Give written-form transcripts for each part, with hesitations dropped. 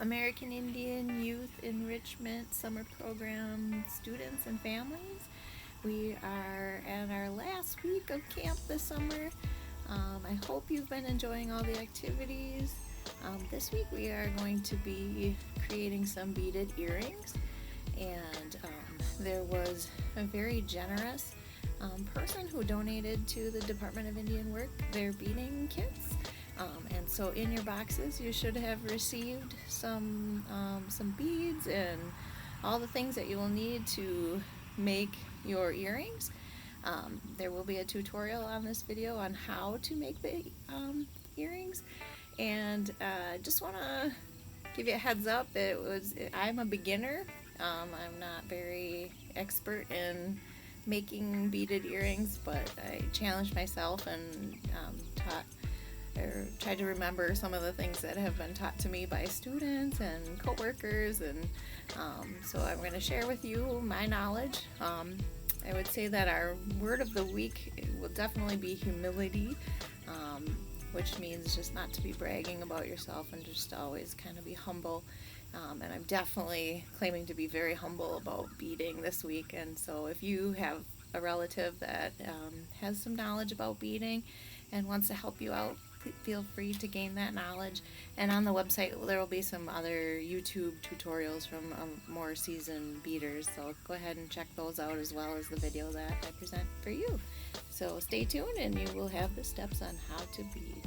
American Indian Youth Enrichment Summer Program students and families. We are in our last week of camp this summer. I hope you've been enjoying all the activities. This week we are going to be creating some beaded earrings, and there was a very generous person who donated to the Department of Indian Work their beading kits. And so in your boxes you should have received some beads and all the things that you will need to make your earrings. There will be a tutorial on this video on how to make the earrings, and just want to give you a heads up. I'm a beginner. I'm not very expert in making beaded earrings, but I challenged myself and tried to remember some of the things that have been taught to me by students and co-workers, and so I'm going to share with you my knowledge. I would say that our word of the week will definitely be humility, which means just not to be bragging about yourself and just always kind of be humble. And I'm definitely claiming to be very humble about beading this week. And so if you have a relative that has some knowledge about beading and wants to help you out, feel free to gain that knowledge. And on the website there will be some other YouTube tutorials from more seasoned beaders, so go ahead and check those out, as well as the video that I present for you. So stay tuned and you will have the steps on how to bead.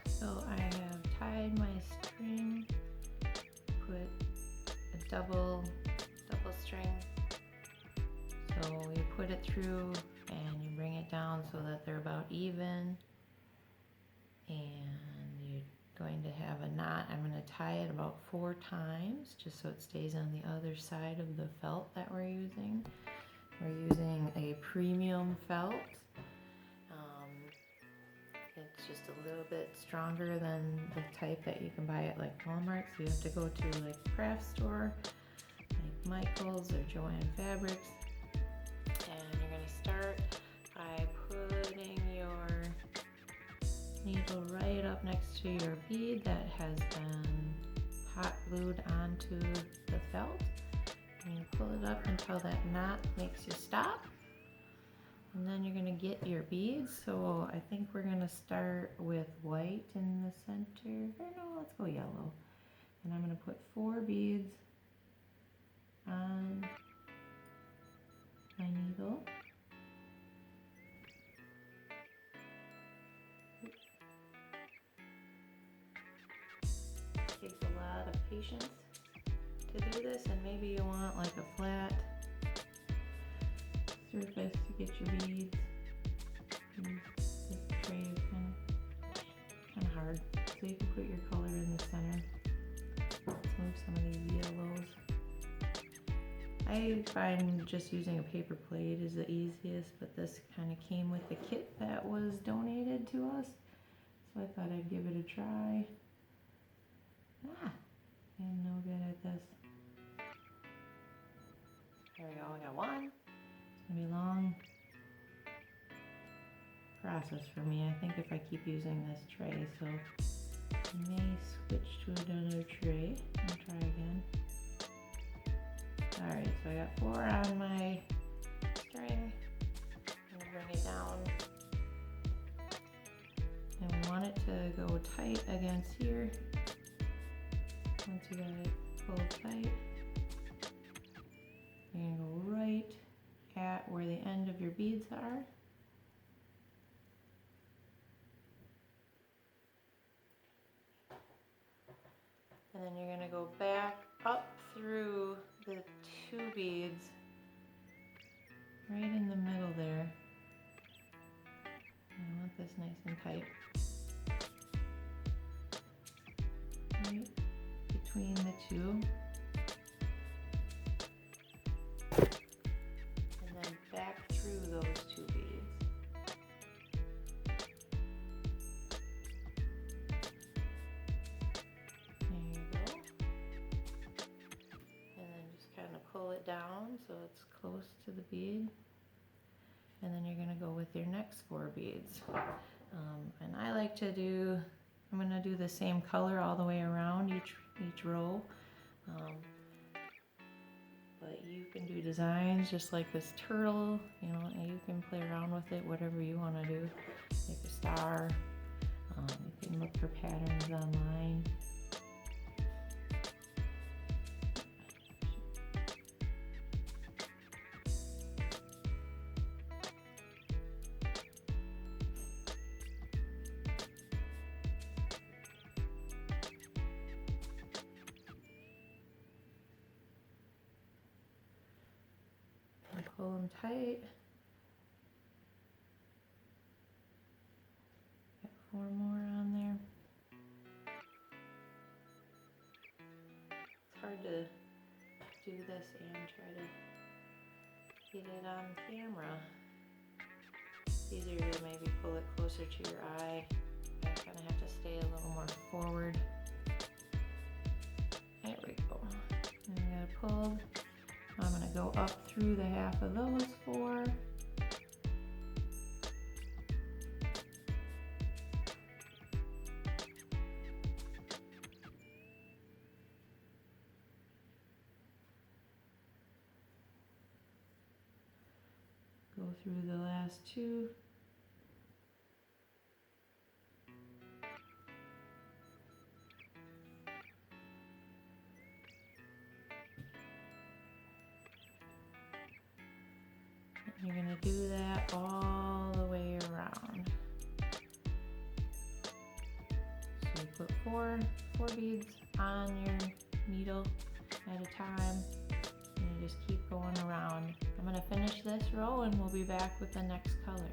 So I have tied my string, put a double string. So you put it through and you bring it down so that they're about even, and you're going to have a knot. I'm going to tie it about 4 times just so it stays on the other side of the felt that we're using. We're using a premium felt. It's just a little bit stronger than the type that you can buy at like Walmart, so you have to go to like a craft store like Michael's or Joann Fabrics. And you're going to start by putting your needle right up next to your bead that has been hot glued onto the felt. And you pull it up until that knot makes you stop. And then you're going to get your beads. So I think we're going to start with white in the center. Or no, let's go yellow. And I'm going to put 4 beads on my needle. It takes a lot of patience to do this, and maybe you want like a flat surface to get your beads. This tray is kind of hard, so you can put your color in the center. Let's move some of these yellows. I find just using a paper plate is the easiest, but this kind of came with the kit that was donated to us, so I thought I'd give it a try. I'm no good at this. There we go, I got one. It's gonna be a long process for me, I think, if I keep using this tray, so I may switch to another tray and try again. Alright, so I got 4 on my string. I'm going to bring it down. And we want it to go tight against here. Once you got it pulled tight, you're going to go right at where the end of your beads are. And then you're going to go back up through the 2 beads right in the middle there. I want this nice and tight. Right between the 2. And then back through those 2 beads. There you go. And then just kind of pull it down so it's close to the bead. And then you're going to go with your next 4 beads. And I like to do, I'm going to do the same color all the way around each row. But you can do designs just like this turtle, you know, and you can play around with it, whatever you want to do. Make a star. You can look for patterns online. Pull them tight. Got 4 more on there. It's hard to do this and try to get it on camera. It's easier to maybe pull it closer to your eye. I kind of have to stay a little more forward. There we go. And I got it pulled. I'm going to go up through the half of those 4. Go through the last 2. You're going to do that all the way around. So you put four beads on your needle at a time, and you just keep going around. I'm going to finish this row and we'll be back with the next color.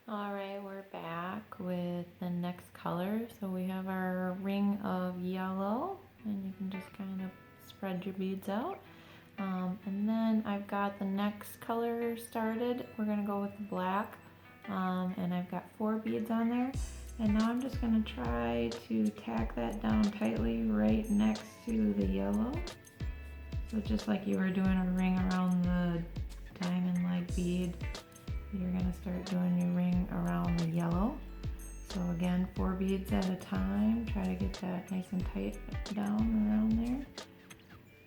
Alright, we're back with the next color. So we have our ring of yellow, and you can just kind of spread your beads out. And then I've got the next color started. We're going to go with the black, and I've got 4 beads on there. And now I'm just going to try to tack that down tightly right next to the yellow. So just like you were doing a ring around the diamond-like bead, you're going to start doing your ring around the yellow. So again, 4 beads at a time. Try to get that nice and tight down around there.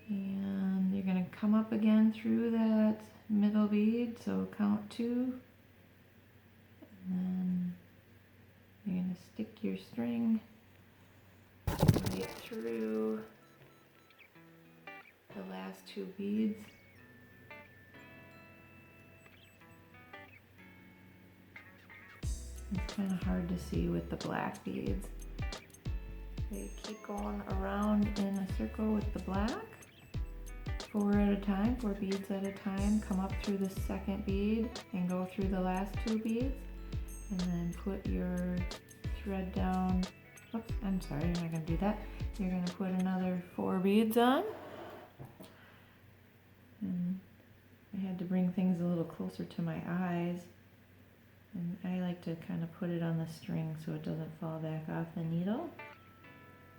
And you're going to come up again through that middle bead. So count 2. And then you're going to stick your string right through the last 2 beads. It's kind of hard to see with the black beads. So you keep going around in a circle with the black. 4 at a time, 4 beads at a time. Come up through the second bead and go through the last 2 beads. And then put your thread down. Oops, I'm sorry, you're not going to do that. You're going to put another 4 beads on. And I had to bring things a little closer to my eyes. And I like to kind of put it on the string so it doesn't fall back off the needle.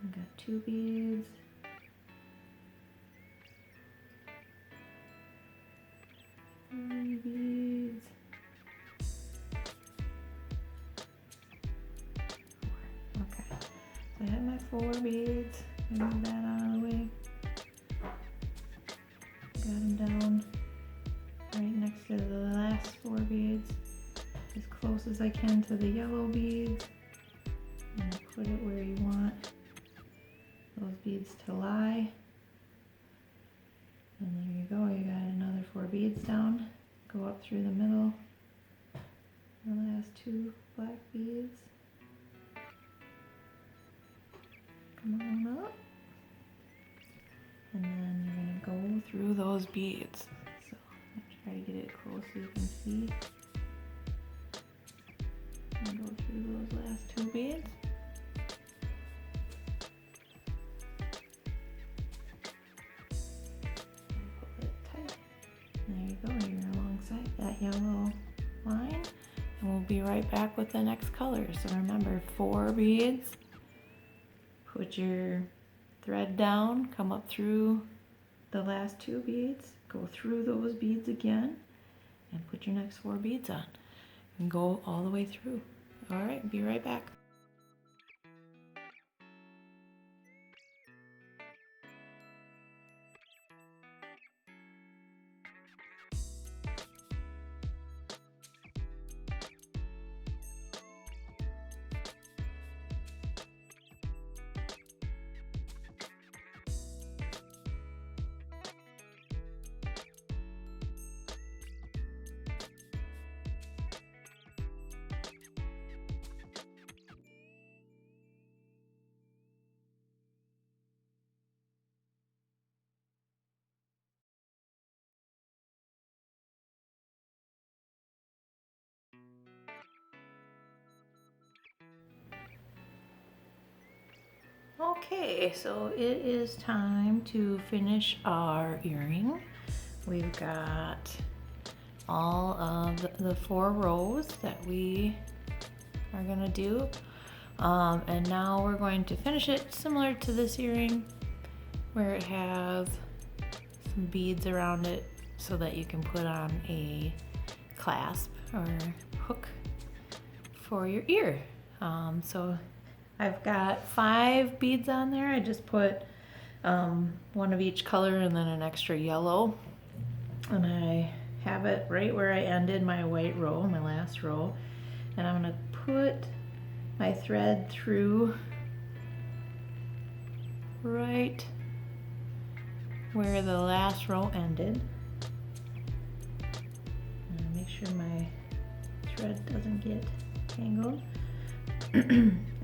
I've got 2 beads. 3 beads. 4. Okay. So I have my 4 beads. Move that out of the way. Got them down right next to the last 4 beads. As close as I can to the yellow beads, and put it where you want those beads to lie. And there you go, you got another 4 beads down. Go up through the middle, the last 2 black beads. Come on up. And then you're going to go through those beads. So I'll try to get it close so you can see. And go through those last 2 beads. And pull it tight. There you go, you're alongside that yellow line. And we'll be right back with the next color. So remember, 4 beads. Put your thread down, come up through the last 2 beads, go through those beads again, and put your next 4 beads on. And go all the way through. All right, be right back. Okay, so it is time to finish our earring. We've got all of the 4 rows that we are gonna do. And now we're going to finish it similar to this earring, where it has some beads around it so that you can put on a clasp or hook for your ear. So I've got 5 beads on there. I just put one of each color and then an extra yellow. And I have it right where I ended my white row, my last row. And I'm gonna put my thread through right where the last row ended. And make sure my thread doesn't get tangled.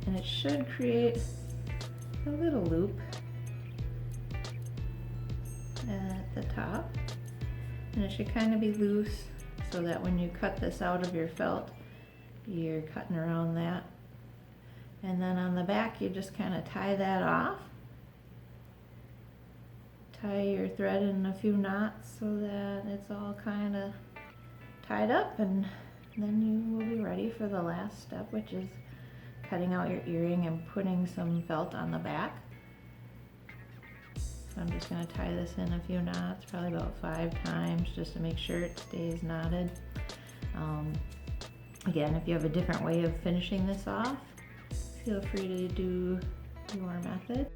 And it should create a little loop at the top. And it should kind of be loose so that when you cut this out of your felt, you're cutting around that. And then on the back, you just kind of tie that off. Tie your thread in a few knots so that it's all kind of tied up, and then you will be ready for the last step, which is cutting out your earring and putting some felt on the back. So I'm just going to tie this in a few knots, probably about 5 times, just to make sure it stays knotted. Again, if you have a different way of finishing this off, feel free to do your method.